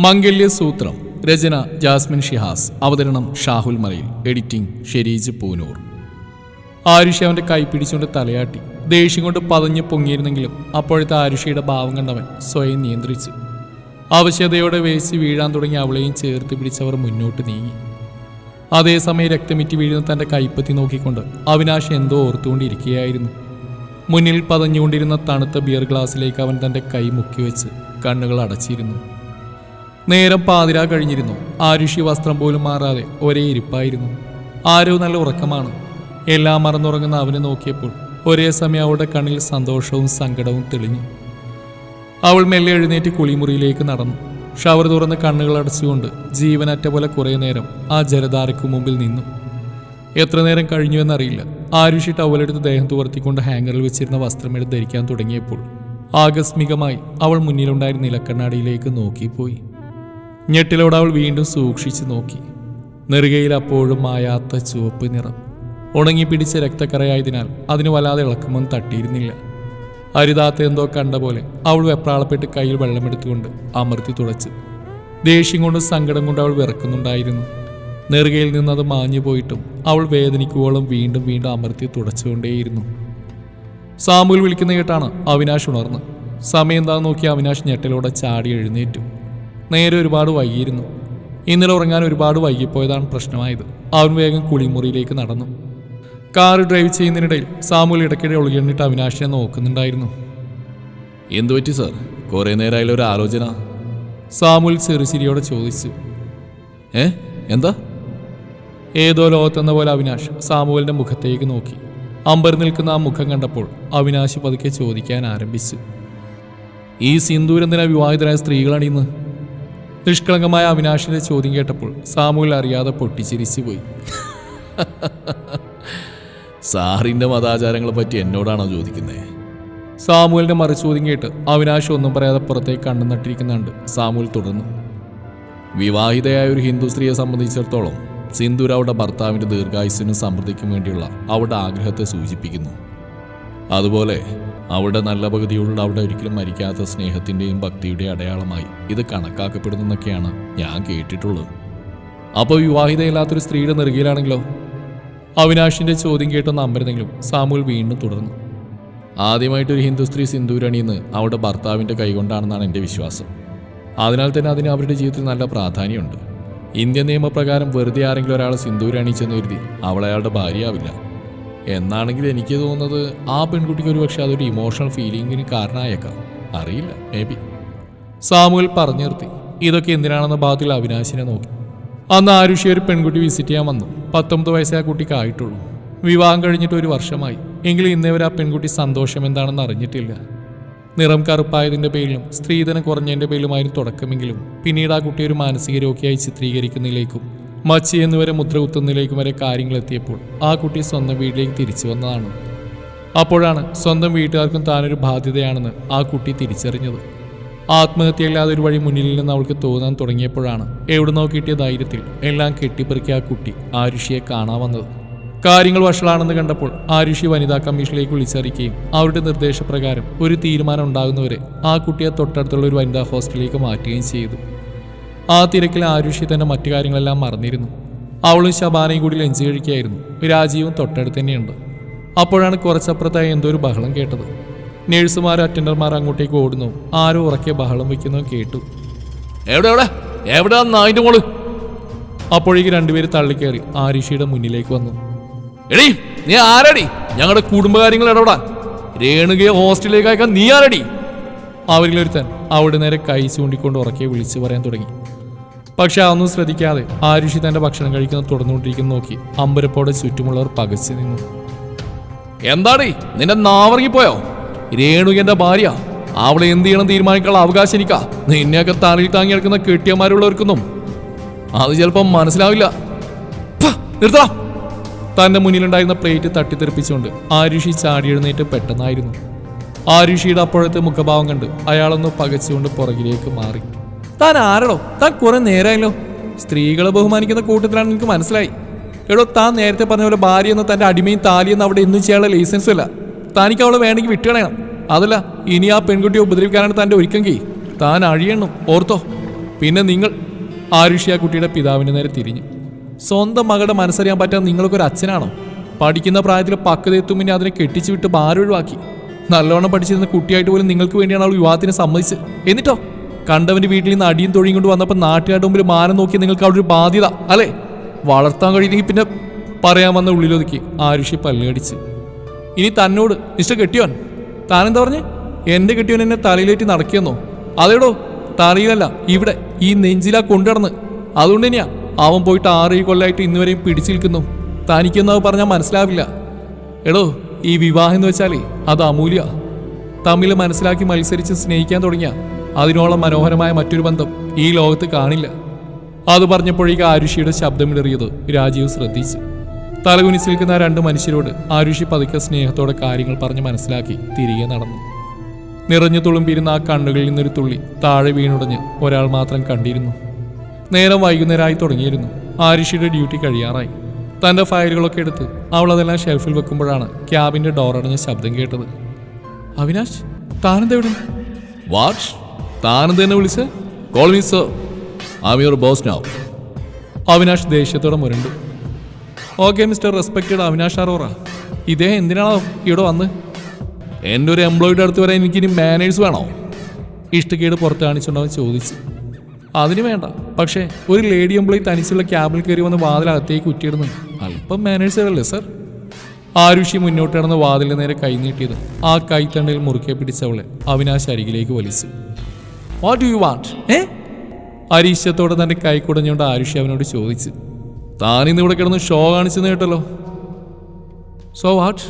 മംഗല്യസൂത്രം. രചന Jasmine Shihas. അവതരണം ഷാഹുൽ മലയിൽ. Editing Shereej Poonoor. Aarushi അവന്റെ കൈ പിടിച്ചുകൊണ്ട് തലയാട്ടി. ദേഷ്യം കൊണ്ട് പതഞ്ഞു പൊങ്ങിയിരുന്നെങ്കിലും അപ്പോഴത്തെ ആരുഷിയുടെ ഭാവം കണ്ടവൻ സ്വയം നിയന്ത്രിച്ചു. ആവശ്യതയോടെ വേശി വീഴാൻ തുടങ്ങി അവളെയും ചേർത്ത് പിടിച്ചവർ മുന്നോട്ട് നീങ്ങി. അതേസമയം രക്തമിറ്റി വീഴുന്ന തന്റെ കൈപ്പത്തി നോക്കിക്കൊണ്ട് അവിനാശ് എന്തോ ഓർത്തുകൊണ്ടിരിക്കുകയായിരുന്നു. മുന്നിൽ പതഞ്ഞുകൊണ്ടിരുന്ന തണുത്ത ബിയർ ഗ്ലാസ്സിലേക്ക് അവൻ തന്റെ കൈ മുക്കിവെച്ച് കണ്ണുകൾ അടച്ചിരുന്നു. നേരം പാതിരാ കഴിഞ്ഞിരുന്നു. ആരുഷി വസ്ത്രം പോലും മാറാതെ ഒരേ ഇരിപ്പായിരുന്നു. ആരോ നല്ല ഉറക്കമാണ്. എല്ലാം മറന്നുറങ്ങുന്ന അവനെ നോക്കിയപ്പോൾ ഒരേ സമയം അവളുടെ കണ്ണിൽ സന്തോഷവും സങ്കടവും തെളിഞ്ഞു. അവൾ മെല്ലെ എഴുന്നേറ്റ് കുളിമുറിയിലേക്ക് നടന്നു. ഷവർ തുറന്ന് കണ്ണുകൾ അടച്ചുകൊണ്ട് ജീവനറ്റ പോലെ കുറേ നേരം ആ ജലധാരയ്ക്കു മുമ്പിൽ നിന്നു. എത്ര നേരം കഴിഞ്ഞുവെന്നറിയില്ല. ആരുഷി ടവലെടുത്ത് ദേഹം തുവർത്തിക്കൊണ്ട് ഹാങ്കറിൽ വെച്ചിരുന്ന വസ്ത്രമെടുത്ത് ധരിക്കാൻ തുടങ്ങിയപ്പോൾ ആകസ്മികമായി അവൾ മുന്നിലുണ്ടായിരുന്ന നിലക്കണ്ണാടിയിലേക്ക് നോക്കിപ്പോയി. ഞെട്ടിലോടെ അവൾ വീണ്ടും സൂക്ഷിച്ചു നോക്കി. നെറുകയിൽ അപ്പോഴും മായാത്ത ചുവപ്പ് നിറം. ഉണങ്ങിപ്പിടിച്ച രക്തക്കറയായതിനാൽ അതിന് വല്ലാതെ ഇളക്കമൊന്നും തട്ടിയിരുന്നില്ല. അരുതാത്ത എന്തോ കണ്ട പോലെ അവൾ വെപ്രാളപ്പെട്ട് കയ്യിൽ വെള്ളമെടുത്തുകൊണ്ട് അമർത്തി തുടച്ചു. ദേഷ്യം കൊണ്ടും സങ്കടം കൊണ്ട് അവൾ വിറക്കുന്നുണ്ടായിരുന്നു. നെറുകയിൽ നിന്നത് മാഞ്ഞു പോയിട്ടും അവൾ വേദനിക്കുവോളം വീണ്ടും വീണ്ടും അമർത്തി തുടച്ചുകൊണ്ടേയിരുന്നു. സാമുൽ വിളിക്കുന്ന കേട്ടാണ് അവിനാശ് ഉണർന്ന്. സമയം എന്താണെന്ന് നോക്കി അവിനാശ് ഞെട്ടലോടെ ചാടി എഴുന്നേറ്റു. നേരെ ഒരുപാട് വൈകിയിരുന്നു. ഇന്നലെ ഉറങ്ങാൻ ഒരുപാട് വൈകിപ്പോയതാണ് പ്രശ്നമായത്. അവൻ വേഗം കുളിമുറിയിലേക്ക് നടന്നു. കാറ് ഡ്രൈവ് ചെയ്യുന്നതിനിടയിൽ സാമുൽ ഇടയ്ക്കിടെ ഒളിയെണ്ണിട്ട് അവിനാശിനെ നോക്കുന്നുണ്ടായിരുന്നു. എന്തുപറ്റി സാർ? കുറേ നേരമായാലും ഒരു ആലോചന. സാമുൽ ചെറുചിരിയോടെ ചോദിച്ചു. എന്താ? ഏതോ ലോകത്തെന്ന പോലെ അവിനാശ് സാമുവലിന്റെ മുഖത്തേക്ക് നോക്കി. അമ്പർ നിൽക്കുന്ന ആ മുഖം കണ്ടപ്പോൾ അവിനാശ് പതുക്കെ ചോദിക്കാൻ ആരംഭിച്ചു. ഈ സിന്ദൂരെന്തിനാ വിവാഹിതരായ സ്ത്രീകളണിയുന്നത്? നിഷ്കളങ്കമായ അവിനാശിന്റെ ചോദ്യം കേട്ടപ്പോൾ സാമുവൽ അറിയാതെ പൊട്ടിച്ചിരിച്ചു പോയി. സാറിന്റെ മതാചാരങ്ങളെ പറ്റി എന്നോടാണോ ചോദിക്കുന്നത്? സാമുവലിന്റെ മറുചോദ്യം കേട്ട് അവിനാശ് ഒന്നും പറയാതെ പുറത്തേക്ക് കണ്ണു നട്ടിരിക്കുന്നുണ്ട്. സാമുവൽ തുടർന്നു. വിവാഹിതയായ ഒരു ഹിന്ദു സ്ത്രീയെ സംബന്ധിച്ചിടത്തോളം സിന്ദൂർ അവളുടെ ഭർത്താവിന്റെ ദീർഘായുസ്സിനും സമൃദ്ധിക്കും വേണ്ടിയുള്ള അവളുടെ ആഗ്രഹത്തെ സൂചിപ്പിക്കുന്നു. അതുപോലെ അവളുടെ നല്ല പകുതിയോടുള്ള അവളുടെ ഒരിക്കലും മരിക്കാത്ത സ്നേഹത്തിന്റെയും ഭക്തിയുടെയും അടയാളമായി ഇത് കണക്കാക്കപ്പെടുന്നൊക്കെയാണ് ഞാൻ കേട്ടിട്ടുള്ളത്. അപ്പോൾ വിവാഹിതയില്ലാത്തൊരു സ്ത്രീയുടെ നെറുകയിലാണെങ്കിലോ? അവിനാശിന്റെ ചോദ്യം കേട്ടൊന്ന് അമ്പരുന്നെങ്കിലും സാമുവൽ വീണ്ടും തുടർന്നു. ആദ്യമായിട്ടൊരു ഹിന്ദു സ്ത്രീ സിന്ദൂരണിയെന്ന് അവളുടെ ഭർത്താവിന്റെ കൈകൊണ്ടാണെന്നാണ് എൻ്റെ വിശ്വാസം. അതിനാൽ തന്നെ അതിന് അവരുടെ ജീവിതത്തിൽ നല്ല പ്രാധാന്യമുണ്ട്. ഇന്ത്യൻ നിയമപ്രകാരം വെറുതെ ആരെങ്കിലും ഒരാൾ സിന്ദൂരണിച്ചെന്ന് കരുതി അവൾ അയാളുടെ ഭാര്യയാവില്ല. എന്നാണെങ്കിൽ എനിക്ക് തോന്നുന്നത് ആ പെൺകുട്ടിക്ക് ഒരു പക്ഷെ അതൊരു ഇമോഷണൽ ഫീലിംഗിന് കാരണമായേക്കാം. അറിയില്ല, മേ ബി. സാമുവൽ പറഞ്ഞു നിർത്തി. ഇതൊക്കെ എന്തിനാണെന്ന ഭാഗത്തിൽ അവിനാശിനെ നോക്കി. അന്ന് ആരുഷി ഒരു പെൺകുട്ടി വിസിറ്റ് ചെയ്യാൻ വന്നു. 19 വയസ്സേ ആ കുട്ടിക്ക് ആയിട്ടുള്ളൂ. വിവാഹം കഴിഞ്ഞിട്ട് 1 വർഷമായി. എങ്കിലും ഇന്നേവരെ ആ പെൺകുട്ടി സന്തോഷം എന്താണെന്ന് അറിഞ്ഞിട്ടില്ല. നിറം കറുപ്പായതിൻ്റെ പേരിലും സ്ത്രീധനം കുറഞ്ഞതിൻ്റെ പേരിലുമായിരുന്നു തുടക്കമെങ്കിലും പിന്നീട് ആ കുട്ടി ഒരു മാനസിക രോഗിയായി ചിത്രീകരിക്കുന്നതിലേക്കും മച്ചി എന്നുവരെ മുദ്ര കുത്തുന്നതിലേക്കും വരെ കാര്യങ്ങൾ എത്തിയപ്പോൾ ആ കുട്ടി സ്വന്തം വീട്ടിലേക്ക് തിരിച്ചു വന്നതാണ്. അപ്പോഴാണ് സ്വന്തം വീട്ടുകാർക്കും താനൊരു ബാധ്യതയാണെന്ന് ആ കുട്ടി തിരിച്ചറിഞ്ഞത്. ആത്മഹത്യയില്ലാതെ ഒരു വഴി മുന്നിൽ നിന്ന് അവൾക്ക് തോന്നാൻ തുടങ്ങിയപ്പോഴാണ് എവിടുന്നോ കിട്ടിയ ധൈര്യത്തിൽ എല്ലാം കെട്ടിപ്പറിക്കിയ ആ കുട്ടി ആരുഷിയെ കാണാൻ വന്നത്. കാര്യങ്ങൾ വഷളാണെന്ന് കണ്ടപ്പോൾ ആരുഷി വനിതാ കമ്മീഷനിലേക്ക് വിളിച്ചറിയിക്കുകയും അവരുടെ നിർദ്ദേശപ്രകാരം ഒരു തീരുമാനം ഉണ്ടാകുന്നവരെ ആ കുട്ടിയെ തൊട്ടടുത്തുള്ള ഒരു വനിതാ ഹോസ്റ്റലിലേക്ക് മാറ്റുകയും ചെയ്തു. ആ തിരക്കിൽ ആരുഷി തന്നെ മറ്റു കാര്യങ്ങളെല്ലാം മറന്നിരുന്നു. അവളും ശബാനയും കൂടി ലഞ്ച് കഴിക്കുകയായിരുന്നു. രാജീവും തൊട്ടടുത്ത് തന്നെയുണ്ട്. അപ്പോഴാണ് കുറച്ചപ്പുറത്തായി എന്തോ ഒരു ബഹളം കേട്ടത്. നേഴ്സുമാരും അറ്റൻഡർമാർ അങ്ങോട്ടേക്ക് ഓടുന്നു. ആരോ ഉറക്കെ ബഹളം വയ്ക്കുന്നതും കേട്ടു. അപ്പോഴേക്ക് രണ്ടുപേര് തള്ളിക്കയറി ആരുഷിയുടെ മുന്നിലേക്ക് വന്നു. എടീ, നീ ആരടി? ഞങ്ങളുടെ കുടുംബകാര്യങ്ങൾ ഇടപെടാൻ രേണുകയെ ഹോസ്റ്റലിലേക്ക് അയക്കാൻ നീ ആരടി? അവരിലൊരുത്തൻ അവളുടെ നേരെ കൈ ചൂണ്ടിക്കൊണ്ട് ഉറക്കെ വിളിച്ചു പറയാൻ തുടങ്ങി. പക്ഷെ അതൊന്നും ശ്രദ്ധിക്കാതെ ആരുഷി തന്റെ ഭക്ഷണം കഴിക്കുന്നത് തുടർന്നുകൊണ്ടിരിക്കുന്ന നോക്കി അമ്പരപ്പോടെ ചുറ്റുമുള്ളവർ പകച്ചു നിന്നു. എന്താടി, നിന്റെ നാവറങ്ങിപ്പോയോ? രേണുകന്റെ ഭാര്യ. അവളെ എന്ത് ചെയ്യണം തീരുമാനിക്കാനുള്ള അവകാശം എനിക്കാ. നിന്നെയൊക്കെ തലയിൽ താങ്ങി എടുക്കുന്ന കെട്ടിയന്മാരുള്ളവർക്കൊന്നും അത് ചിലപ്പം മനസ്സിലാവില്ല. നിർത്താ. തന്റെ മുന്നിലുണ്ടായിരുന്ന പ്ലേറ്റ് തട്ടിത്തെറിപ്പിച്ചുകൊണ്ട് ആരുഷി ചാടി എഴുന്നേറ്റ് പെട്ടെന്നായിരുന്നു. ആരുഷിയുടെ അപ്പോഴത്തെ മുഖഭാവം കണ്ട് അയാളൊന്ന് പകച്ചുകൊണ്ട് പുറകിലേക്ക് മാറി. താൻ ആരടോ? താൻ കുറെ നേരമായല്ലോ. സ്ത്രീകളെ ബഹുമാനിക്കുന്ന കൂട്ടത്തിലാണ് എനിക്ക് മനസ്സിലായി. എടോ, താൻ നേരത്തെ പറഞ്ഞ പോലെ ഭാര്യ എന്ന തന്റെ അടിമയും താലിയെന്ന് അവിടെ എന്നും ചെയ്യാനുള്ള ലൈസൻസും അല്ല. തനിക്ക് അവളെ വേണമെങ്കിൽ വിട്ടുകളയണം. അതല്ല, ഇനി ആ പെൺകുട്ടിയെ ഉപദ്രവിക്കാനാണ് തന്റെ ഒരുക്കെങ്കിൽ താൻ അഴിയണം. ഓർത്തോ. പിന്നെ നിങ്ങൾ. ആരുഷി ആ കുട്ടിയുടെ പിതാവിൻ്റെ നേരെ തിരിഞ്ഞു. സ്വന്തം മകളുടെ മനസ്സറിയാൻ പറ്റാൻ നിങ്ങൾക്കൊരു അച്ഛനാണോ? പഠിക്കുന്ന പ്രായത്തിൽ പക്വതയെത്തും പിന്നെ അതിനെ കെട്ടിച്ചു വിട്ട് ഭാരൊഴിവാക്കി. നല്ലോണം പഠിച്ചിരുന്ന കുട്ടിയായിട്ട് പോലും നിങ്ങൾക്ക് വേണ്ടിയാണ് അവൾ വിവാഹത്തിന് സമ്മതിച്ചത്. എന്നിട്ടോ കണ്ടവന്റെ വീട്ടിൽ നിന്ന് അടിയും തൊഴിയും കൊണ്ട് വന്നപ്പോൾ നാട്ടുകാരുടെ മുമ്പിൽ മാനം നോക്കി നിങ്ങൾക്ക് അവിടെ ഒരു ബാധ്യത അല്ലേ? വളർത്താൻ കഴിയില്ലെങ്കിൽ പിന്നെ പറയാൻ വന്ന ഉള്ളിലൊതുക്കി ആരുഷി പല്ലുകടിച്ച്. ഇനി തന്നോട് മിസ്റ്റർ കെട്ടിയോൻ, താനെന്താ പറഞ്ഞേ? എന്റെ കെട്ടിയോൻ എന്നെ തലയിലേറ്റി നടക്കിയെന്നോ? അതേടോ, തലയിലല്ല, ഇവിടെ ഈ നെഞ്ചിലാ കൊണ്ടുനടന്ന്. അതുകൊണ്ട് തന്നെയാ അവൻ പോയിട്ട് 6 കൊല്ലമായിട്ട് ഇന്നുവരെയും പിടിച്ചു നിൽക്കുന്നു. തനിക്കൊന്നും അത് പറഞ്ഞാൽ മനസ്സിലാവില്ല. എടോ, ഈ വിവാഹം എന്ന് വെച്ചാലേ അത് അമൂല്യ. തമ്മിൽ മനസ്സിലാക്കി മത്സരിച്ച് സ്നേഹിക്കാൻ തുടങ്ങിയ അതിനോളം മനോഹരമായ മറ്റൊരു ബന്ധം ഈ ലോകത്ത് കാണില്ല. അത് പറഞ്ഞപ്പോഴേക്ക് ആരുഷിയുടെ ശബ്ദമിടറിയത് രാജീവ് ശ്രദ്ധിച്ചു. തലകുനിച്ച് നിൽക്കുന്ന 2 മനുഷ്യരോട് ആരുഷി പതുക്കെ സ്നേഹത്തോടെ കാര്യങ്ങൾ പറഞ്ഞ് മനസ്സിലാക്കി തിരികെ നടന്നു. നിറഞ്ഞു തുളുമ്പിരുന്ന ആ കണ്ണുകളിൽ നിന്നൊരു തുള്ളി താഴെ വീണുടഞ്ഞ് ഒരാൾ മാത്രം കണ്ടിരുന്നു. നേരം വൈകുന്നേരമായി തുടങ്ങിയിരുന്നു. ആരുഷിയുടെ ഡ്യൂട്ടി കഴിയാറായി. തൻ്റെ ഫയലുകളൊക്കെ എടുത്ത് അവൾ അതെല്ലാം ഷെൽഫിൽ വെക്കുമ്പോഴാണ് ക്യാബിൻ്റെ ഡോറടഞ്ഞ ശബ്ദം കേട്ടത്. അവിനാശ്, താനെന്തെവിടെ? വാട്ട്? താനെന്ത് തന്നെ വിളിച്ച്? Call me sir, I am your boss now. Avinash ദേഷ്യത്തോടെ മുരണ്ടു. Okay mister respected Avinash Arora, ഇദ്ദേഹം എന്തിനാണോ ഇവിടെ വന്ന്? എൻ്റെ ഒരു എംപ്ലോയിയുടെ അടുത്ത് വരാൻ എനിക്കിനി മാനേഴ്സ് വേണോ? ഇഷ്ടക്കേട് പുറത്ത് കാണിച്ചുകൊണ്ടവൻ ചോദിച്ചു. അതിന് വേണ്ട, പക്ഷേ ഒരു ലേഡി എംപ്ലോയി തനിച്ചുള്ള ക്യാബിൽ കയറി വന്ന് വാതിലകത്തേക്ക് കുറ്റിയിടുന്നു. അല്പം മാനേഴ്സ് അല്ലേ സർ? ആരുഷി മുന്നോട്ട് കിടന്ന് വാതിലിന് നേരെ കൈനീട്ടിയത് ആ കൈത്തണ്ടയിൽ മുറുക്കെ പിടിച്ചവളെ അവിനാശ് അരികിലേക്ക് വലിച്ചു. What do you want? അരീശത്തോടെ തൻ്റെ കൈ കുടഞ്ഞുകൊണ്ട് ആരുഷി അവനോട് ചോദിച്ചു. താനിന്ന് ഇവിടെ കിടന്ന് ഷോ കാണിച്ചെന്ന് കേട്ടല്ലോ. So what?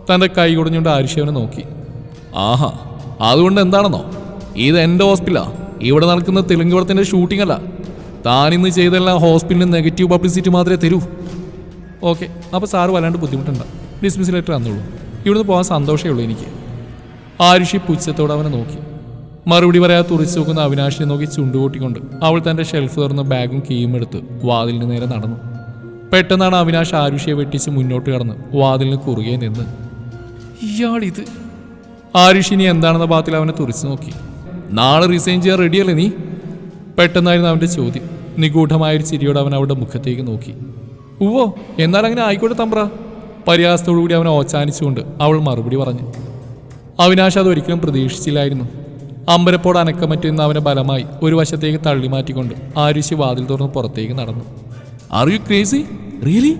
തൻ്റെ കൈ കുടഞ്ഞുകൊണ്ട് ആരുഷി അവനെ നോക്കി. ആഹാ, അതുകൊണ്ട് എന്താണെന്നോ? ഇത് എൻ്റെ ഹോസ്പിറ്റലാ. ഇവിടെ നടക്കുന്ന തെലുങ്ക് പടത്തിൻ്റെ ഷൂട്ടിംഗ് അല്ല. താനിന്ന് ചെയ്തെല്ലാം ഹോസ്പിറ്റലിന് നെഗറ്റീവ് പബ്ലിസിറ്റി മാത്രമേ തരൂ. ഓക്കെ, അപ്പോൾ സാറ് വല്ലാണ്ട് ബുദ്ധിമുട്ടുണ്ട. ഡിസ്മിസ് ലെറ്റർ തന്നോളൂ. ഇവിടുന്ന് പോകാൻ സന്തോഷമേ ഉള്ളൂ എനിക്ക്. ആരുഷി പുച്ഛത്തോടെ അവനെ നോക്കി. മറുപടി പറയാതെ തുറിച്ചു നോക്കുന്ന അവിനാശിനെ നോക്കി ചുണ്ടുകൂട്ടിക്കൊണ്ട് അവൾ തൻ്റെ ഷെൽഫ് തുറന്ന് ബാഗും കീയും എടുത്ത് വാതിലിന് നേരെ നടന്നു. പെട്ടെന്നാണ് അവിനാശ് ആരുഷിയെ വെട്ടിച്ച് മുന്നോട്ട് കടന്ന് വാതിലിന് കുറുകെ നിന്ന്. ഇയാളിത്. ആരുഷിനി എന്താണെന്ന ഭാഗത്തിൽ അവനെ തുറിച്ചു നോക്കി. നാളെ റിസൈൻ ചെയ്യാൻ റെഡിയല്ലേ നീ? പെട്ടെന്നായിരുന്നു അവൻ്റെ ചോദ്യം. നിഗൂഢമായൊരു ചിരിയോടെ അവൻ അവളുടെ മുഖത്തേക്ക് നോക്കി. ഉവ്വോ, എന്നാൽ അങ്ങനെ ആയിക്കോട്ടെ തമ്പ്ര. പരിഹാസത്തോടുകൂടി അവനെ ഓച്ചാനിച്ചുകൊണ്ട് അവൾ മറുപടി പറഞ്ഞു. അവിനാശ് അതൊരിക്കലും പ്രതീക്ഷിച്ചില്ലായിരുന്നു. അമ്പരപ്പോട് അനക്കമറ്റുന്ന അവനെ ബലമായി ഒരു വശത്തേക്ക് തള്ളി മാറ്റിക്കൊണ്ട് ആരുഷി വാതിൽ തുറന്ന് പുറത്തേക്ക് നടന്നു. Are you crazy? Really?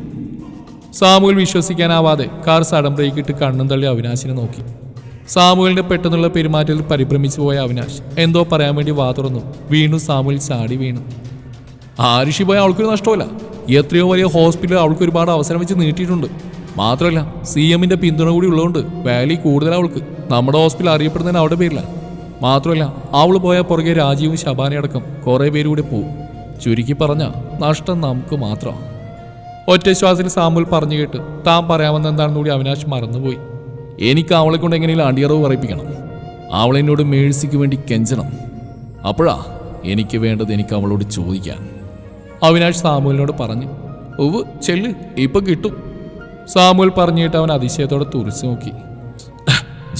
Samuel വിശ്വസിക്കാനാവാതെ കാർ സഡൻ ബ്രേക്ക് ഇട്ട് കണ്ണും തള്ളി അവിനാശിനെ നോക്കി. സാമുവലിന്റെ പെട്ടെന്നുള്ള പെരുമാറ്റത്തിൽ പരിഭ്രമിച്ചു പോയ അവിനാശ് എന്തോ പറയാൻ വേണ്ടി വാ തുറന്നു. വീണ്ടും സാമുവൽ ചാടി വീണു. ആരുഷി പോയ അവൾക്കൊരു നഷ്ടമല്ല. എത്രയോ വലിയ ഹോസ്പിറ്റലിൽ അവൾക്ക് ഒരുപാട് അവസരം വെച്ച് നീട്ടിയിട്ടുണ്ട്. മാത്രമല്ല CMന്റെ പിന്തുണ കൂടി ഉള്ളതുകൊണ്ട് വാല്യൂ കൂടുതൽ അവൾക്ക്. നമ്മുടെ ഹോസ്പിറ്റൽ അറിയപ്പെടുന്നതിന് അവിടെ പേരില്ല. മാത്രമല്ല അവൾ പോയാൽ പുറകെ രാജീവും ശബാനയടക്കം കുറേ പേര് കൂടെ പോവും. ചുരുക്കി പറഞ്ഞ നഷ്ടം നമുക്ക് മാത്രം. ഒറ്റ ശ്വാസത്തിൽ സാമുവൽ പറഞ്ഞു കേട്ട് താൻ പറയാമെന്ന് എന്താണെന്ന് കൂടി അവിനാശ് മറന്നുപോയി. എനിക്ക് അവളെ കൊണ്ട് എങ്ങനെയും അടിയറവ് പറയിപ്പിക്കണം. അവളെന്നോട് മേഴ്സിക്ക് വേണ്ടി കെഞ്ചണം. അപ്പോഴാ എനിക്ക് വേണ്ടത് എനിക്ക് അവളോട് ചോദിക്കാൻ. അവിനാശ് സാമുവലിനോട് പറഞ്ഞു. ഉവ് ചെല്ല്, ഇപ്പൊ കിട്ടും. സാമുവൽ പറഞ്ഞിട്ട് അവൻ അതിശയത്തോടെ തുറിച്ചു നോക്കി.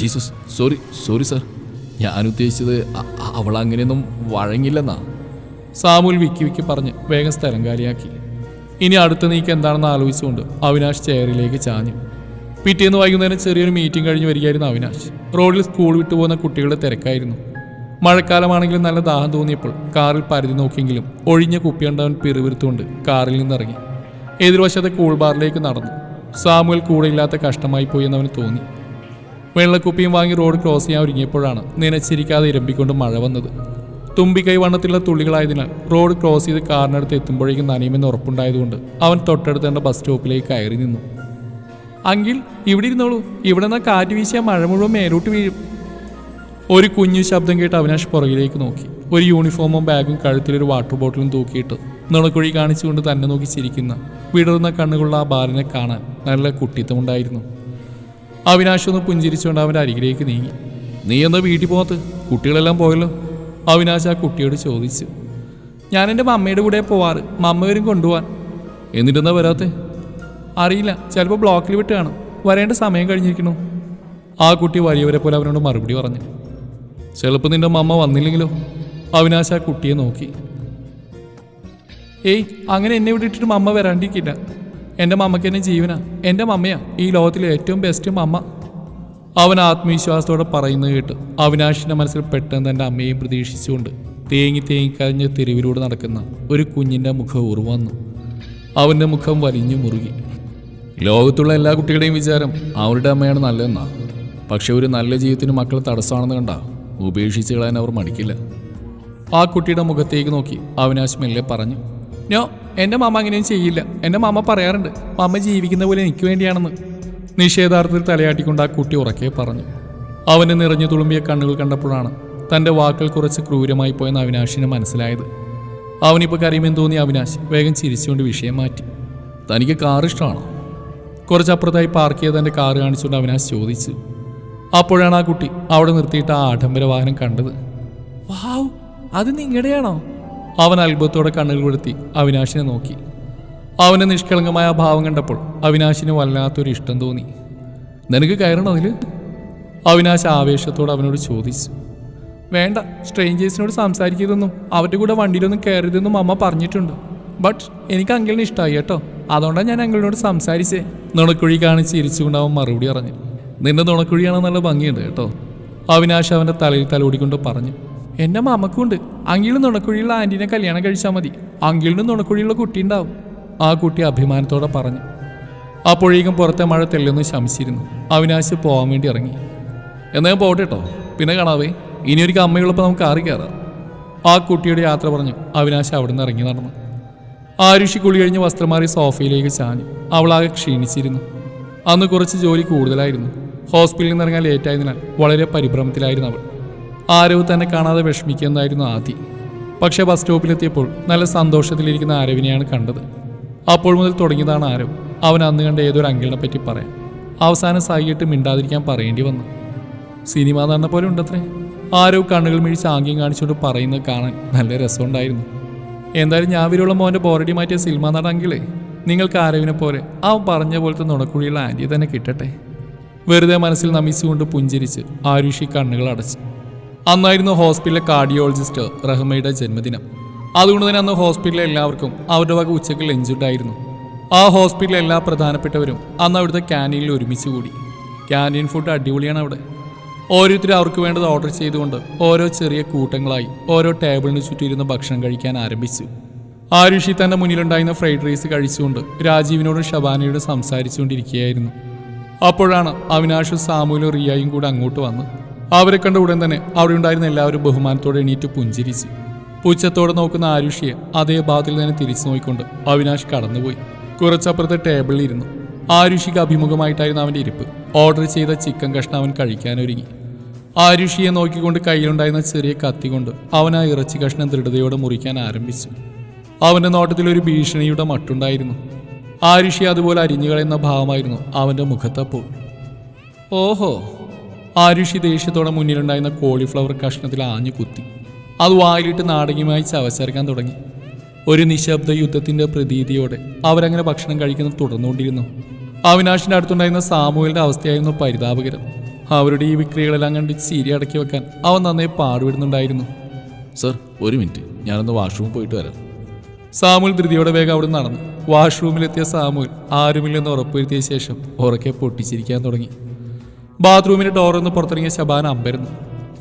ജീസസ്, സോറി സർ, ഞാൻ ഉദ്ദേശിച്ചത് അവൾ അങ്ങനെയൊന്നും വഴങ്ങില്ലെന്നാ. സാമുവൽ വിക്കി പറഞ്ഞ് വേഗം സ്ഥലം കാലിയാക്കി. ഇനി അടുത്ത നീക്ക് എന്താണെന്ന് ആലോചിച്ചുകൊണ്ട് അവിനാശ് ചെയറിലേക്ക് ചാഞ്ഞു. പിറ്റേന്ന് വൈകുന്നേരം ചെറിയൊരു മീറ്റിംഗ് കഴിഞ്ഞ് വരികയായിരുന്നു അവിനാശ്. റോഡിൽ സ്കൂൾ വിട്ടു പോകുന്ന കുട്ടികളുടെ തിരക്കായിരുന്നു. മഴക്കാലമാണെങ്കിലും നല്ല ദാഹം തോന്നിയപ്പോൾ കാറിൽ പരതി നോക്കിയെങ്കിലും ഒഴിഞ്ഞ കുപ്പി കണ്ടവൻ പിറുവിരുത്തുകൊണ്ട് കാറിൽ നിന്നിറങ്ങി എതിർവശത്തെ കൂൾ ബാറിലേക്ക് നടന്നു. സാമുവൽ കൂടെയില്ലാത്ത കഷ്ടമായി പോയി എന്നവന് തോന്നി. വെള്ളക്കുപ്പിയും വാങ്ങി റോഡ് ക്രോസ് ചെയ്യാൻ ഒരുങ്ങിയപ്പോഴാണ് നനച്ചിരിക്കാതെ ഇരമ്പിക്കൊണ്ട് മഴ വന്നത്. തുമ്പിക്കൈ വണ്ണത്തിലുള്ള തുള്ളികളായതിനാൽ റോഡ് ക്രോസ് ചെയ്ത് കാറിനടുത്ത് എത്തുമ്പോഴേക്കും നനയുമെന്ന് ഉറപ്പുണ്ടായതുകൊണ്ട് അവൻ തൊട്ടടുത്തേണ്ട ബസ് സ്റ്റോപ്പിലേക്ക് കയറി നിന്നു. അങ്കിൽ ഇവിടെ ഇരുന്നോളൂ, ഇവിടെ നിന്നാ കാറ്റ് വീശിയാൽ മഴ മുഴുവൻ മേലോട്ട് വീഴും. ഒരു കുഞ്ഞു ശബ്ദം കേട്ട് അവിനാശ് പുറകിലേക്ക് നോക്കി. ഒരു യൂണിഫോമും ബാഗും കഴുത്തിലൊരു വാട്ടർ ബോട്ടിലും തൂക്കിയിട്ട് നുണക്കുഴി കാണിച്ചുകൊണ്ട് തന്നെ നോക്കി ചിരിക്കുന്ന വിടർന്ന കണ്ണുകളുള്ള ആ ബാലനെ കാണാൻ നല്ല കുട്ടിത്തമുണ്ടായിരുന്നു. അവിനാശ് ഒന്ന് പുഞ്ചിരിച്ചുകൊണ്ട് അവൻ്റെ അരികിലേക്ക് നീങ്ങി. നീ എന്താ വീട്ടിൽ പോകാത്ത? കുട്ടികളെല്ലാം പോയല്ലോ. അവിനാശ് ആ കുട്ടിയോട് ചോദിച്ചു. ഞാൻ എൻ്റെ മമ്മയുടെ കൂടെ പോവാറ്, മമ്മ വരും കൊണ്ടുപോകാൻ. എന്നിട്ടെന്താ വരാത്തെ? അറിയില്ല, ചിലപ്പോൾ ബ്ലോക്കിൽ വിട്ട് കാണും, വരേണ്ട സമയം കഴിഞ്ഞിരിക്കണു. ആ കുട്ടി വലിയവരെ പോലെ അവനോട് മറുപടി പറഞ്ഞു. ചിലപ്പോൾ നിന്റെ മമ്മ വന്നില്ലെങ്കിലോ? അവിനാശ് ആ കുട്ടിയെ നോക്കി. ഏയ്, അങ്ങനെ എന്നെ വിട്ടിട്ട് മമ്മ വരാണ്ടിരിക്കില്ല. എൻ്റെ മമ്മയ്ക്ക് എന്നെ ജീവനാ. എൻ്റെ മമ്മയാ ഈ ലോകത്തിലെ ഏറ്റവും ബെസ്റ്റ് മമ്മ. അവൻ ആത്മവിശ്വാസത്തോടെ പറയുന്നത് കേട്ട് അവിനാശിൻ്റെ മനസ്സിൽ പെട്ടെന്ന് തൻ്റെ അമ്മയെയും പ്രതീക്ഷിച്ചുകൊണ്ട് തേങ്ങിക്കരഞ്ഞ് തെരുവിലൂടെ നടക്കുന്ന ഒരു കുഞ്ഞിൻ്റെ മുഖം ഉറവന്നു. അവൻ്റെ മുഖം വലിഞ്ഞു മുറുകി. ലോകത്തുള്ള എല്ലാ കുട്ടികളുടെയും വിചാരം അവരുടെ അമ്മയാണ് നല്ലതെന്നാ. പക്ഷെ ഒരു നല്ല ജീവിതത്തിന് മക്കൾ തടസ്സമാണെന്ന് കണ്ടാ ഉപേക്ഷിച്ച് കളയാൻ അവർ മടിക്കില്ല. ആ കുട്ടിയുടെ മുഖത്തേക്ക് നോക്കി അവിനാശ് മെല്ലെ പറഞ്ഞു, നോ, എൻ്റെ മാമ അങ്ങനെയും ചെയ്യില്ല. എൻ്റെ മാമ പറയാറുണ്ട് മാമ ജീവിക്കുന്ന പോലെ എനിക്ക് വേണ്ടിയാണെന്ന്. നിഷേധാർത്ഥത്തിൽ തലയാട്ടിക്കൊണ്ട് ആ കുട്ടി ഉറക്കെ പറഞ്ഞു. അവന് നിറഞ്ഞു തുളുമ്പിയ കണ്ണുകൾ കണ്ടപ്പോഴാണ് തൻ്റെ വാക്കുകൾ കുറച്ച് ക്രൂരമായി പോയെന്ന് അവിനാശിന് മനസ്സിലായത്. അവനിപ്പോൾ കരയുമെന്ന് തോന്നി അവിനാശ് വേഗം ചിരിച്ചുകൊണ്ട് വിഷയം മാറ്റി. തനിക്ക് കാർ ഇഷ്ടമാണോ? കുറച്ചപ്പുറത്തായി പാർക്ക് ചെയ്ത് തൻ്റെ കാറ് കാണിച്ചുകൊണ്ട് അവിനാശ് ചോദിച്ചു. അപ്പോഴാണ് ആ കുട്ടി അവിടെ നിർത്തിയിട്ട് ആ ആഡംബര വാഹനം കണ്ടത്. വാവ്, അത് നിങ്ങളുടെയാണോ? അവൻ അത്ഭുതത്തോടെ കണ്ണുകൾ കൊടുത്തി അവിനാശിനെ നോക്കി. അവൻ്റെ നിഷ്കളങ്കമായ ഭാവം കണ്ടപ്പോൾ അവിനാശിന് വല്ലാത്തൊരു ഇഷ്ടം തോന്നി. നിനക്ക് കയറണോ അതിൽ? അവിനാശ് ആവേശത്തോടെ അവനോട് ചോദിച്ചു. വേണ്ട, സ്ട്രേഞ്ചേഴ്സിനോട് സംസാരിക്കരുതെന്നും അവരുടെ കൂടെ വണ്ടിയിലൊന്നും കയറരുതെന്നും അമ്മ പറഞ്ഞിട്ടുണ്ട്. ബട്ട് എനിക്ക് അങ്കിളിനെ ഇഷ്ടമായി കേട്ടോ, അതുകൊണ്ടാണ് ഞാൻ അങ്കിളിനോട് സംസാരിച്ചേ. നുണക്കുഴി കാണിച്ച് ചിരിച്ചുകൊണ്ട് അവൻ മറുപടി പറഞ്ഞു. നിന്റെ നുണക്കുഴിയാണെന്ന് നല്ല ഭംഗിയുണ്ട് കേട്ടോ. അവിനാശ് അവൻ്റെ തലയിൽ തലോടിക്കൊണ്ട് പറഞ്ഞു. എൻ്റെ മാമക്കുണ്ട്. അങ്കിളിന് നുണക്കുഴിയുള്ള ആൻറ്റീനെ കല്യാണം കഴിച്ചാൽ മതി. അങ്കിളിന് നുണക്കുഴിയുള്ള കുട്ടി ഉണ്ടാവും. ആ കുട്ടി അഭിമാനത്തോടെ പറഞ്ഞു. അപ്പോഴേക്കും പുറത്തെ മഴ തെല്ലൊന്ന് ശമിച്ചിരുന്നു. അവിനാശ് പോകാൻ വേണ്ടി ഇറങ്ങി. എന്നാ ഞാൻ പോട്ടെ കേട്ടോ, പിന്നെ കാണാവേ. ഇനിയൊരിക്കൽ അമ്മയുള്ളപ്പോൾ നമുക്ക് കാറി കയറാം. ആ കുട്ടിയുടെ യാത്ര പറഞ്ഞു അവിനാശ് അവിടെ നിന്ന് ഇറങ്ങി നടന്നു. ആരുഷി കുളി കഴിഞ്ഞ് വസ്ത്രം മാറി സോഫയിലേക്ക് ചാഞ്ഞു. അവളാകെ ക്ഷീണിച്ചിരുന്നു. അന്ന് കുറച്ച് ജോലി കൂടുതലായിരുന്നു. ഹോസ്പിറ്റലിൽ നിന്ന് ഇറങ്ങാൻ ലേറ്റായതിനാൽ വളരെ പരിഭ്രമത്തിലായിരുന്നു അവൾ. ആരവ് തന്നെ കാണാതെ വിഷമിക്കുന്നതായിരുന്നു ആദി. പക്ഷേ ബസ് സ്റ്റോപ്പിലെത്തിയപ്പോൾ നല്ല സന്തോഷത്തിലിരിക്കുന്ന ആരവിനെയാണ് കണ്ടത്. അപ്പോൾ മുതൽ തുടങ്ങിയതാണ് ആരവ്. അവൻ അന്ന് കണ്ട ഏതൊരു അങ്കിളിനെ പറ്റി പറയാൻ. അവസാനം സായിയിട്ട് മിണ്ടാതിരിക്കാൻ പറയേണ്ടി വന്നു. സിനിമ നടന്ന പോലെ ഉണ്ടത്രേ. ആരവ് കണ്ണുകൾ മിഴിച്ച് ആംഗ്യം കാണിച്ചുകൊണ്ട് പറയുന്നത് കാണാൻ നല്ല രസമുണ്ടായിരുന്നു. എന്തായാലും ഞാൻ വിരുള്ള മോൻ്റെ ബോറടി മാറ്റിയ സിനിമ നടങ്കിളേ നിങ്ങൾക്ക് ആരവിനെ പോലെ അവൻ പറഞ്ഞ പോലത്തെ നുണക്കുഴിയുള്ള ആൻറ്റിയെ തന്നെ കിട്ടട്ടെ. വെറുതെ മനസ്സിൽ നമിച്ചുകൊണ്ട് പുഞ്ചിരിച്ച് ആരുഷി കണ്ണുകൾ അടച്ചു. അന്നായിരുന്നു ഹോസ്പിറ്റലിലെ കാർഡിയോളജിസ്റ്റ് റഹ്മയുടെ ജന്മദിനം. അതുകൊണ്ട് തന്നെ അന്ന് ഹോസ്പിറ്റലിലെ എല്ലാവർക്കും അവരുടെ വക ഉച്ചയ്ക്ക് ലഞ്ചുണ്ടായിരുന്നു. ആ ഹോസ്പിറ്റലിലെ എല്ലാ പ്രധാനപ്പെട്ടവരും അന്ന് അവിടുത്തെ ക്യാൻറ്റീനിൽ ഒരുമിച്ച് കൂടി. ക്യാൻറ്റീൻ ഫുഡ് അടിപൊളിയാണ് അവിടെ. ഓരോരുത്തരും അവർക്ക് വേണ്ടത് ഓർഡർ ചെയ്തുകൊണ്ട് ഓരോ ചെറിയ കൂട്ടങ്ങളായി ഓരോ ടേബിളിന് ചുറ്റിയിരുന്ന് ഭക്ഷണം കഴിക്കാൻ ആരംഭിച്ചു. ആരുഷി തൻ്റെ മുന്നിലുണ്ടായിരുന്ന ഫ്രൈഡ് റൈസ് കഴിച്ചുകൊണ്ട് രാജീവിനോടും ഷബാനയോടും സംസാരിച്ചുകൊണ്ടിരിക്കുകയായിരുന്നു. അപ്പോഴാണ് അവിനാഷും സാമുലും റിയയും കൂടെ അങ്ങോട്ട് വന്ന്. അവരെ കണ്ട ഉടൻ തന്നെ അവിടെ ഉണ്ടായിരുന്ന എല്ലാവരും ബഹുമാനത്തോടെ എണീറ്റ് പുഞ്ചിരിച്ചു. പുച്ഛത്തോടെ നോക്കുന്ന ആരുഷിയെ അതേ ഭാഗത്തിൽ തന്നെ തിരിച്ചു നോക്കിക്കൊണ്ട് അവിനാഷ് കടന്നുപോയി. കുറച്ചപ്പുറത്തെ ടേബിളിൽ ഇരുന്നു. ആരുഷിക്ക് അഭിമുഖമായിട്ടായിരുന്നു അവൻ്റെ ഇരിപ്പ്. ഓർഡർ ചെയ്ത ചിക്കൻ കഷ്ണം അവൻ കഴിക്കാനൊരുങ്ങി. ആരുഷിയെ നോക്കിക്കൊണ്ട് കയ്യിലുണ്ടായിരുന്ന ചെറിയ കത്തി കൊണ്ട് അവൻ ആ ഇറച്ചി കഷ്ണം ദൃഢതയോടെ മുറിക്കാൻ ആരംഭിച്ചു. അവൻ്റെ നോട്ടത്തിൽ ഒരു ഭീഷണിയുടെ മട്ടുണ്ടായിരുന്നു. ആരുഷി അതുപോലെ അരിഞ്ഞുകളയുന്ന ഭാവമായിരുന്നു അവൻ്റെ മുഖത്തപ്പോൾ. ഓഹോ! ആരുഷി ദേഷ്യത്തോടെ മുന്നിലുണ്ടായിരുന്ന കോളിഫ്ലവർ കഷ്ണത്തിൽ ആഞ്ഞു കുത്തി. അത് വായിലിട്ട് നാടകീയമായി ചവച്ചരക്കാൻ തുടങ്ങി. ഒരു നിശബ്ദ യുദ്ധത്തിൻ്റെ പ്രതീതിയോടെ അവരങ്ങനെ ഭക്ഷണം കഴിക്കുന്നത് തുടർന്നുകൊണ്ടിരുന്നു. അവിനാഷിൻ്റെ അടുത്തുണ്ടായിരുന്ന സാമുവലിൻ്റെ അവസ്ഥയായിരുന്നു പരിതാപകരം. അവരുടെ ഈ വിക്രികളെല്ലാം കണ്ട് ചിരി അടക്കി വെക്കാൻ അവൻ നന്നായി പാടുപെടുന്നുണ്ടായിരുന്നു. സർ, ഒരു മിനിറ്റ്, ഞാനൊന്ന് വാഷ്റൂമിൽ പോയിട്ട് വരാം. സാമുൽ ധൃതിയോടെ വേഗം അവിടെ നടന്നു. വാഷ്റൂമിലെത്തിയ സാമുൽ ആരുമില്ലെന്ന് ഉറപ്പുവരുത്തിയ ശേഷം ഉറക്കെ പൊട്ടിച്ചിരിക്കാൻ തുടങ്ങി. ബാത്റൂമിൻ്റെ ഡോറൊന്ന് പുറത്തിറങ്ങിയ ശബാന അമ്പരുന്നു.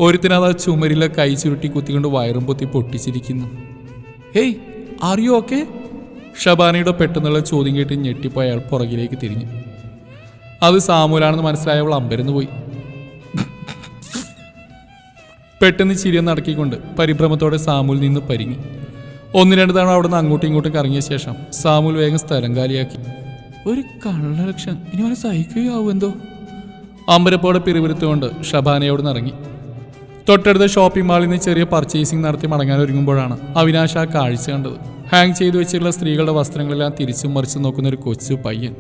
ഒരുത്തിനത് ആ ചുമരിലെ കൈ ചുരുട്ടി കുത്തിക്കൊണ്ട് വയറും പൊത്തി പൊട്ടിച്ചിരിക്കുന്നു. Hey, are you okay? ഷബാനയുടെ പെട്ടെന്നുള്ള ചോദ്യം കേട്ട് ഞെട്ടിപ്പോയ അയാൾ പുറകിലേക്ക് തിരിഞ്ഞു. അത് സാമുലാണെന്ന് മനസ്സിലായവൾ അമ്പരന്ന് പോയി. പെട്ടെന്ന് ചിരിയൊന്ന് അടക്കിക്കൊണ്ട് പരിഭ്രമത്തോടെ സാമുൽ നിന്ന് പരിങ്ങി. ഒന്ന് രണ്ട് തവണ അവിടെ നിന്ന് അങ്ങോട്ടും ഇങ്ങോട്ടും കറങ്ങിയ ശേഷം സാമുൽ വേഗം സ്ഥലം കാലിയാക്കി. ഒരു കള്ളലക്ഷം, ഇനി അവനെ സഹിക്കുകയാവുമെന്തോ. അമ്പരപ്പോടെ പിറുപിറുത്തുകൊണ്ട് ഷബാനയോട് നിറങ്ങി. തൊട്ടടുത്ത ഷോപ്പിംഗ് മാളിൽ നിന്ന് ചെറിയ പർച്ചേസിംഗ് നടത്തി മടങ്ങാനൊരുങ്ങുമ്പോഴാണ് അവിനാശ് ആ കാഴ്ച കണ്ടത്. ഹാങ് ചെയ്തു വെച്ചിട്ടുള്ള സ്ത്രീകളുടെ വസ്ത്രങ്ങളെല്ലാം തിരിച്ചും മറിച്ചും നോക്കുന്ന ഒരു കൊച്ചു പയ്യൻ.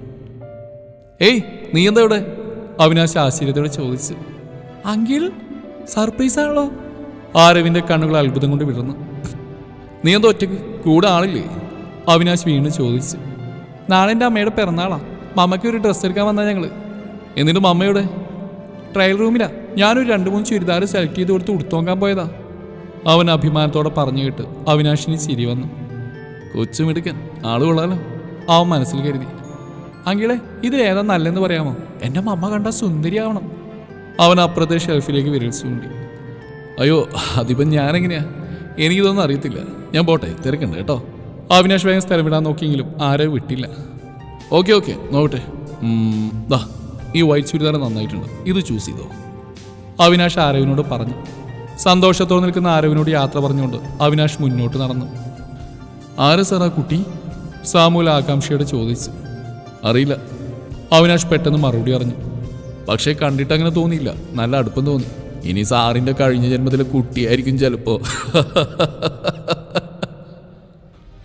ഏയ്, നീ എന്താ ഇവിടെ? അവിനാശ് ആശ്ചര്യത്തോടെ ചോദിച്ചു. അങ്കിൾ, സർപ്രൈസ് ആണല്ലോ. ആരവിൻ്റെ കണ്ണുകൾ അത്ഭുതം കൊണ്ട് വിടർന്നു. നീ എന്താ ഒറ്റയ്ക്ക്? കൂടെ ആളില്ലേ? അവിനാശ് വീണ്ടും ചോദിച്ചു. നാളെ എൻ്റെ അമ്മയുടെ പിറന്നാളാ. മമ്മയ്ക്ക് ഒരു ഡ്രസ്സ് എടുക്കാൻ വന്നാൽ ഞങ്ങൾ. എന്നിട്ട് മമ്മയുടെ ട്രയൽ റൂമിലാ. ഞാനൊരു 2-3 ചുരിദാർ സെലക്ട് ചെയ്ത് കൊടുത്ത് ഉടുത്തോക്കാൻ പോയതാ. അവൻ അഭിമാനത്തോടെ പറഞ്ഞു കേട്ട് അവിനാശിന് ചിരി വന്നു. കൊച്ചുമിടുക്കൻ, ആള് കൊള്ളാലോ, അവൻ മനസ്സിൽ കരുതി. അങ്കിളെ, ഇത് ഏതാ നല്ലെന്ന് പറയാമോ? എൻ്റെ മമ്മ കണ്ട സുന്ദരിയാവണം. അവൻ അപ്പുറത്തെ ഷെൽഫിലേക്ക് വിരൽ ചൂണ്ടി. അയ്യോ, അതിപ്പം ഞാനെങ്ങനെയാ? എനിക്കിതൊന്നും അറിയത്തില്ല. ഞാൻ പോട്ടെ, തിരക്കുണ്ട് കേട്ടോ. അവിനാഷ് വേഗം സ്ഥലം വിടാൻ നോക്കിയെങ്കിലും ആരോ വിട്ടില്ല. ഓക്കെ നോക്കട്ടെ. ദാ ഈ വൈറ്റ് ചുരിദാർ നന്നായിട്ടുണ്ട്, ഇത് ചൂസ് ചെയ്തോ. അവിനാഷ് ആരവിനോട് പറഞ്ഞു. സന്തോഷത്തോടെ നിൽക്കുന്ന ആരവിനോട് യാത്ര പറഞ്ഞുകൊണ്ട് അവിനാഷ് മുന്നോട്ട് നടന്നു. ആരാ സാറാ കുട്ടി? സാമൂൽ ആകാംക്ഷയോടെ ചോദിച്ചു. അറിയില്ല. അവിനാഷ് പെട്ടെന്ന് മറുപടി അറിഞ്ഞു. പക്ഷേ കണ്ടിട്ട് അങ്ങനെ തോന്നിയില്ല, നല്ല അടുപ്പം തോന്നി. ഇനി സാറിൻ്റെ കഴിഞ്ഞ ജന്മത്തിലെ കുട്ടിയായിരിക്കും ചിലപ്പോ.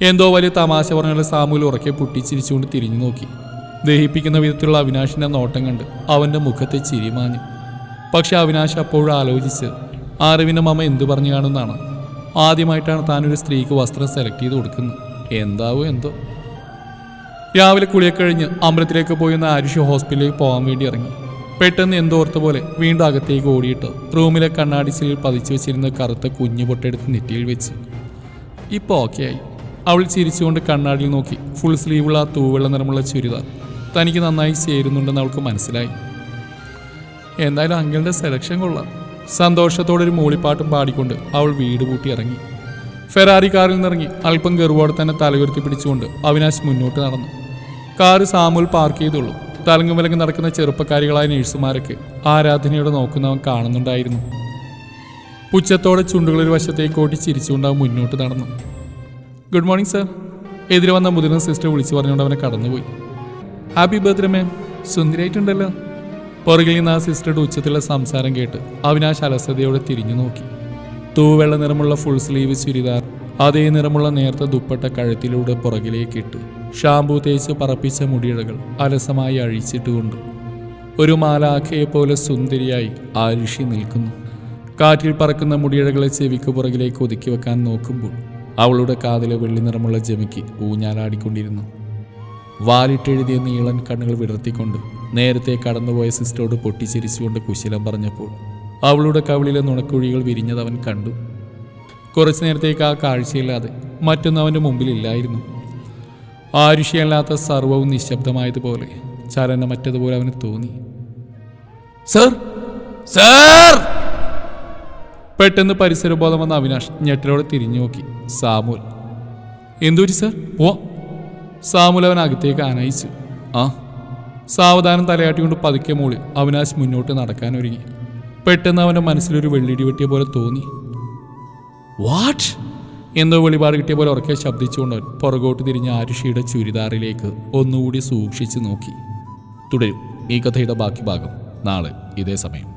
എന്തോ വലിയ തമാശ പറഞ്ഞുള്ള സാമൂൽ ഉറക്കെ പൊട്ടിച്ചിരിച്ചുകൊണ്ട് തിരിഞ്ഞു നോക്കി. ദഹിപ്പിക്കുന്ന വിധത്തിലുള്ള അവിനാഷിന്റെ നോട്ടം കണ്ട് അവന്റെ മുഖത്തെ ചിരി മാഞ്ഞു. പക്ഷെ അവിനാശ് അപ്പോഴും ആലോചിച്ച് ആരവിന്റെ മമ്മ എന്തു പറഞ്ഞു കാണുന്നതാണ്. ആദ്യമായിട്ടാണ് താനൊരു സ്ത്രീക്ക് വസ്ത്രം സെലക്ട് ചെയ്ത് കൊടുക്കുന്നത്. എന്താവോ എന്തോ. രാവിലെ കുളിയൊക്കെ കഴിഞ്ഞ് അമ്പലത്തിലേക്ക് പോയിരുന്ന ആരുഷ് ഹോസ്പിറ്റലിലേക്ക് പോകാൻ വേണ്ടി ഇറങ്ങി. പെട്ടെന്ന് എന്തോർത്ത പോലെ വീണ്ടും അകത്തേക്ക് ഓടിയിട്ട് റൂമിലെ കണ്ണാടിച്ചിലിൽ പതിച്ചു വെച്ചിരുന്ന കറുത്ത കുഞ്ഞു പൊട്ടെടുത്ത് നെറ്റിയിൽ വെച്ച്. ഇപ്പോൾ ഓക്കെ ആയി. അവൾ ചിരിച്ചുകൊണ്ട് കണ്ണാടിയിൽ നോക്കി. ഫുൾ സ്ലീവുള്ള ആ തൂവെള്ള നിറമുള്ള ചുരിദാർ തനിക്ക് നന്നായി ചേരുന്നുണ്ടെന്ന് അവൾക്ക് മനസ്സിലായി. എന്തായാലും അങ്കിളുടെ സെലക്ഷൻ കൊള്ളാം. സന്തോഷത്തോടെ ഒരു മൂളിപ്പാട്ടും പാടിക്കൊണ്ട് അവൾ വീട് പൂട്ടി ഇറങ്ങി. ഫെറാറി കാറിൽ നിന്നിറങ്ങി അല്പം ഗർവോടെ തന്നെ തലയുയർത്തി പിടിച്ചുകൊണ്ട് അവിനാശ് മുന്നോട്ട് നടന്നു. കാറ് സാമൂൽ പാർക്ക് ചെയ്തുള്ളൂ. തലങ്ങും വിലങ്ങും നടക്കുന്ന ചെറുപ്പക്കാരികളായ നഴ്സുമാരൊക്കെ ആരാധനയോടെ നോക്കുന്നവൻ കാണുന്നുണ്ടായിരുന്നു. പുച്ഛത്തോടെ ചുണ്ടുകളൊരു വശത്തേക്ക് ഓട്ടി ചിരിച്ചുകൊണ്ട് അവൻ മുന്നോട്ട് നടന്നു. Good morning sir. എതിരെ വന്ന മുതിർന്ന സിസ്റ്റർ വിളിച്ചു പറഞ്ഞുകൊണ്ട് അവനെ കടന്നുപോയി. ഹാപ്പി ബർത്ത്ഡേ മാം, സുന്ദരിയായിട്ടുണ്ടല്ലോ. പുറകിൽ നിന്ന് ആ സിസ്റ്ററുടെ ഉച്ചത്തിലുള്ള സംസാരം കേട്ട് അവിനാശ് അലസതയോടെ തിരിഞ്ഞു നോക്കി. തൂവെള്ള നിറമുള്ള ഫുൾ സ്ലീവ് ചുരിദാർ അതേ നിറമുള്ള നേർത്ത ദുപ്പട്ട കഴുത്തിലൂടെ പുറകിലേക്കിട്ട് ഷാമ്പൂ തേച്ച് പറപ്പിച്ച മുടിയിഴകൾ അലസമായി അഴിച്ചിട്ടുകൊണ്ട് ഒരു മാലാഖയെ പോലെ സുന്ദരിയായി ആരുഷി നിൽക്കുന്നു. കാറ്റിൽ പറക്കുന്ന മുടിയിഴകളെ ചെവിക്ക് പുറകിലേക്ക് ഒതുക്കി വെക്കാൻ നോക്കുമ്പോൾ അവളുടെ കാതിലെ വെള്ളി നിറമുള്ള ജമിക്ക് ഊഞ്ഞാലാടിക്കൊണ്ടിരുന്നു. വാലിട്ടെഴുതിയ നീളൻ കണ്ണുകൾ വിടർത്തിക്കൊണ്ട് നേരത്തെ കടന്നുപോയ സിസ്റ്ററോട് പൊട്ടിച്ചിരിച്ചുകൊണ്ട് കുശലം പറഞ്ഞപ്പോൾ അവളുടെ കവിളിലെ നുണക്കുഴികൾ വിരിഞ്ഞതവൻ കണ്ടു. കുറച്ചു നേരത്തേക്ക് ആ കാഴ്ചയില്ലാതെ മറ്റൊന്നും അവൻ്റെ മുമ്പിലില്ലായിരുന്നു. ആരുഷിയല്ലാത്ത സർവവും നിശബ്ദമായതുപോലെ ചലനമറ്റതുപോലെ അവന് തോന്നി. Sir, sir! പെട്ടെന്ന് പരിസരബോധം വന്ന അവിനാഷ് ഞെട്ടലോടെ തിരിഞ്ഞു നോക്കി. സാമൂൽ. എന്തുപറ്റി സർ? ഓ. സാമൂൽ അവൻ അകത്തേക്ക് ആനയിച്ചു. ആ. സാവധാനം തലയാട്ടിക്കൊണ്ട് പതുക്കെ മൂളി അവിനാശ് മുന്നോട്ട് നടക്കാനൊരുങ്ങി. പെട്ടെന്ന് അവൻ്റെ മനസ്സിലൊരു വെള്ളിടി വെട്ടിയ പോലെ തോന്നി. വാട്ട്? എന്തോ വെളിപാട് കിട്ടിയ പോലെ ഉറക്കെ ശബ്ദിച്ചുകൊണ്ട് അവൻ പുറകോട്ട് തിരിഞ്ഞ ആരുഷിയുടെ ചുരിദാറിലേക്ക് ഒന്നുകൂടി സൂക്ഷിച്ചു നോക്കി. തുടരും ഈ കഥയുടെ ബാക്കി ഭാഗം നാളെ ഇതേ സമയം.